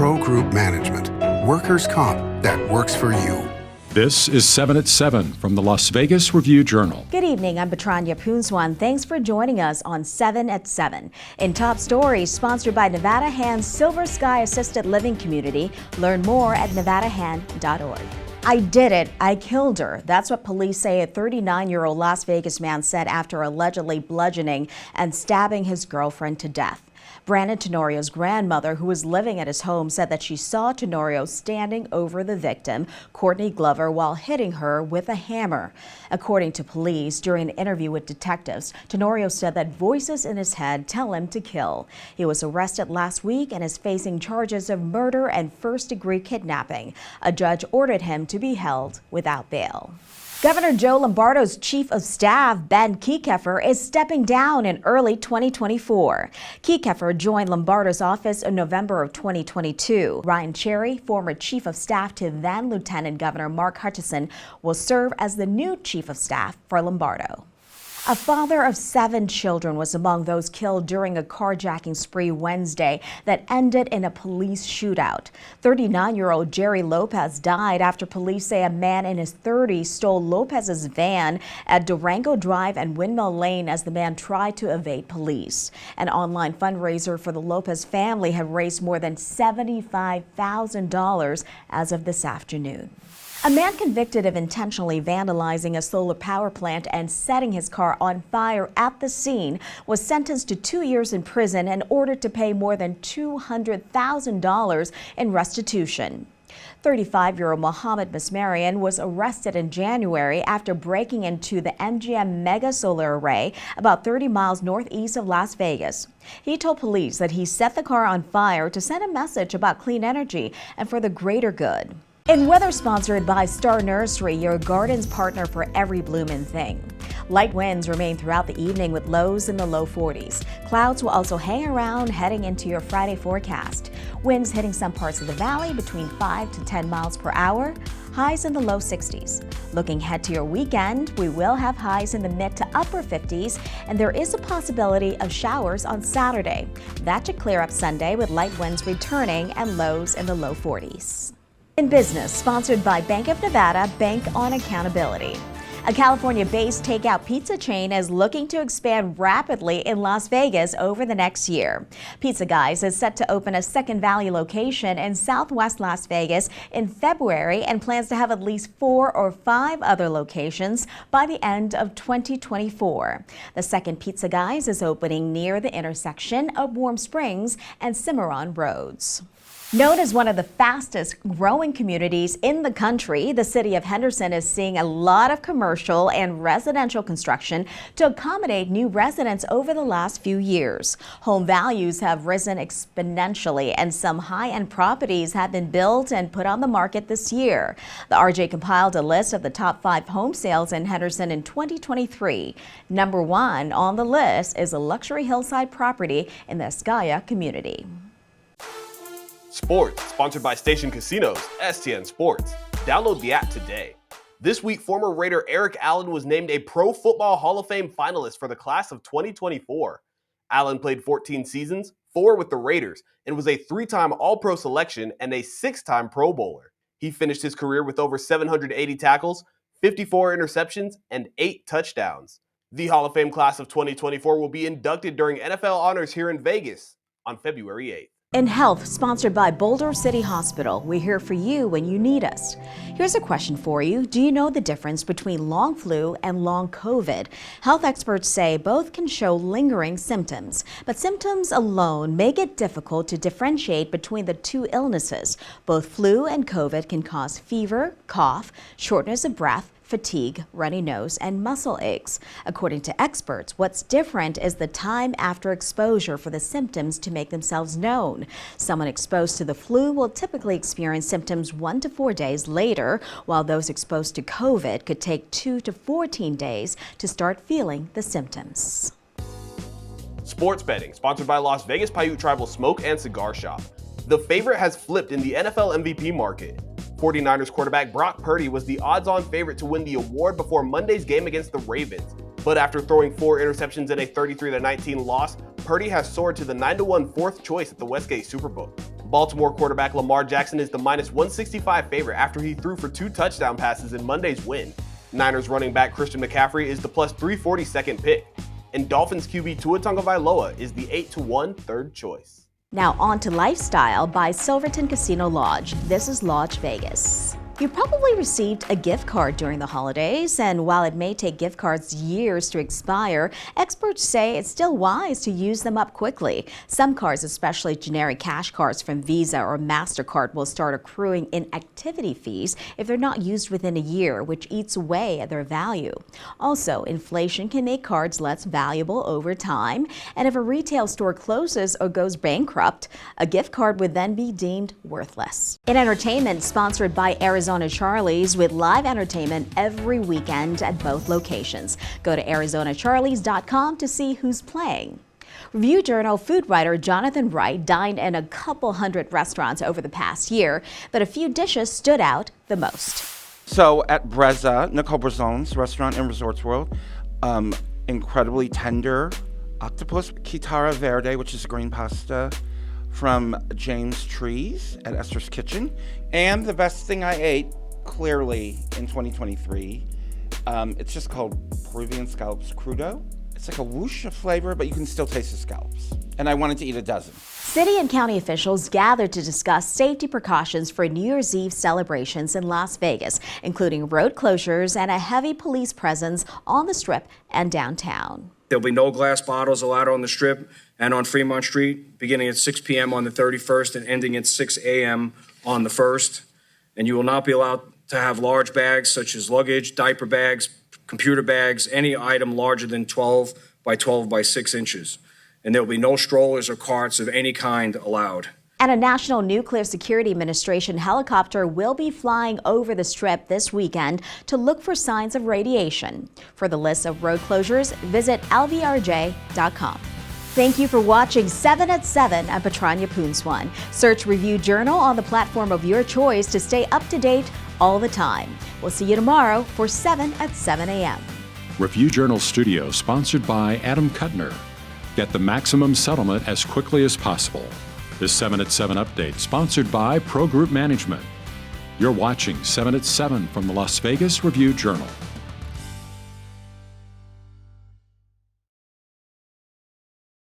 Pro Group Management. Workers' comp that works for you. This is 7 at 7 from the Las Vegas Review-Journal. Good evening, I'm Petrania Poonswan. Thanks for joining us on 7 at 7. In top stories, sponsored by Nevada Hand's Silver Sky Assisted Living Community. Learn more at nevadahand.org. I did it. I killed her. That's what police say a 39-year-old Las Vegas man said after allegedly bludgeoning and stabbing his girlfriend to death. Brandon Tenorio's grandmother, who was living at his home, said that she saw Tenorio standing over the victim, Courtney Glover, while hitting her with a hammer. According to police, during an interview with detectives, Tenorio said that voices in his head tell him to kill. He was arrested last week and is facing charges of murder and first-degree kidnapping. A judge ordered him to be held without bail. Governor Joe Lombardo's chief of staff, Ben Kiekefer, is stepping down in early 2024. Kiekefer joined Lombardo's office in November of 2022. Ryan Cherry, former chief of staff to then Lieutenant Governor Mark Hutchison, will serve as the new chief of staff for Lombardo. A father of 7 children was among those killed during a carjacking spree Wednesday that ended in a police shootout. 39-year-old Jerry Lopez died after police say a man in his 30s stole Lopez's van at Durango Drive and Windmill Lane as the man tried to evade police. An online fundraiser for the Lopez family had raised more than $75,000 as of this afternoon. A man convicted of intentionally vandalizing a solar power plant and setting his car on fire at the scene was sentenced to 2 years in prison and ordered to pay more than $200,000 in restitution. 35-year-old Mohammed Mismarian was arrested in January after breaking into the MGM Mega Solar Array about 30 miles northeast of Las Vegas. He told police that he set the car on fire to send a message about clean energy and for the greater good. In weather sponsored by Star Nursery, your garden's partner for every bloomin' thing. Light winds remain throughout the evening with lows in the low 40s. Clouds will also hang around heading into your Friday forecast. Winds hitting some parts of the valley between 5 to 10 miles per hour. Highs in the low 60s. Looking ahead to your weekend, we will have highs in the mid to upper 50s, and there is a possibility of showers on Saturday. That should clear up Sunday with light winds returning and lows in the low 40s. In business, sponsored by Bank of Nevada, Bank on Accountability. A California-based takeout pizza chain is looking to expand rapidly in Las Vegas over the next year. Pizza Guys is set to open a Second Valley location in Southwest Las Vegas in February and plans to have at least 4 or 5 other locations by the end of 2024. The second Pizza Guys is opening near the intersection of Warm Springs and Cimarron Roads. Known as one of the fastest growing communities in the country, the city of Henderson is seeing a lot of commercial and residential construction to accommodate new residents over the last few years. Home values have risen exponentially, and some high-end properties have been built and put on the market this year. The RJ compiled a list of the top 5 home sales in Henderson in 2023. Number 1 on the list is a luxury hillside property in the Ascaya community. Sports, sponsored by Station Casinos, STN Sports. Download the app today. This week, former Raider Eric Allen was named a Pro Football Hall of Fame finalist for the class of 2024. Allen played 14 seasons, 4 with the Raiders, and was a 3-time All-Pro selection and a 6-time Pro Bowler. He finished his career with over 780 tackles, 54 interceptions, and 8 touchdowns. The Hall of Fame class of 2024 will be inducted during NFL honors here in Vegas on February 8th. In health, sponsored by Boulder City Hospital, we're here for you when you need us. Here's a question for you. Do you know the difference between long flu and long COVID? Health experts say both can show lingering symptoms, but symptoms alone make it difficult to differentiate between the two illnesses. Both flu and COVID can cause fever, cough, shortness of breath, fatigue, runny nose, and muscle aches. According to experts, what's different is the time after exposure for the symptoms to make themselves known. Someone exposed to the flu will typically experience symptoms 1 to 4 days later, while those exposed to COVID could take 2 to 14 days to start feeling the symptoms. Sports betting, sponsored by Las Vegas Paiute Tribal Smoke and Cigar Shop. The favorite has flipped in the NFL MVP market. 49ers quarterback Brock Purdy was the odds-on favorite to win the award before Monday's game against the Ravens. But after throwing 4 interceptions in a 33-19 loss, Purdy has soared to the 9-1 fourth choice at the Westgate Superbook. Baltimore quarterback Lamar Jackson is the minus 165 favorite after he threw for 2 touchdown passes in Monday's win. Niners running back Christian McCaffrey is the plus 340 second pick. And Dolphins QB Tua Tagovailoa is the 8-1 third choice. Now on to Lifestyle by Silverton Casino Lodge. This is Lodge Vegas. You probably received a gift card during the holidays, and while it may take gift cards years to expire, experts say it's still wise to use them up quickly. Some cards, especially generic cash cards from Visa or MasterCard, will start accruing inactivity fees if they're not used within a year, which eats away at their value. Also, inflation can make cards less valuable over time, and if a retail store closes or goes bankrupt, a gift card would then be deemed worthless. In entertainment, sponsored by Arizona Charlie's, with live entertainment every weekend at both locations. Go to ArizonaCharlies.com to see who's playing. Review Journal food writer Jonathan Wright dined in a couple hundred restaurants over the past year, but a few dishes stood out the most. So at Brezza, Nicole Brazon's restaurant in Resorts World, incredibly tender octopus, Kitara Verde, which is green pasta, from James Trees at Esther's Kitchen. And the best thing I ate, clearly, in 2023, it's just called Peruvian scallops crudo. It's like a whoosh of flavor, but you can still taste the scallops. And I wanted to eat a dozen. City and county officials gathered to discuss safety precautions for New Year's Eve celebrations in Las Vegas, including road closures and a heavy police presence on the Strip and downtown. There'll be no glass bottles allowed on the Strip and on Fremont Street, beginning at 6 p.m. on the 31st and ending at 6 a.m. on the 1st. And you will not be allowed to have large bags such as luggage, diaper bags, computer bags, any item larger than 12 by 12 by 6 inches. And there will be no strollers or carts of any kind allowed. And a National Nuclear Security Administration helicopter will be flying over the Strip this weekend to look for signs of radiation. For the list of road closures, visit lvrj.com. Thank you for watching 7 at 7 at Petrania Poonswan. Search Review Journal on the platform of your choice to stay up to date all the time. We'll see you tomorrow for 7 at 7 a.m. Review Journal Studio, sponsored by Adam Kuttner. Get the maximum settlement as quickly as possible. This 7 at 7 update, sponsored by Pro Group Management. You're watching 7 at 7 from the Las Vegas Review Journal.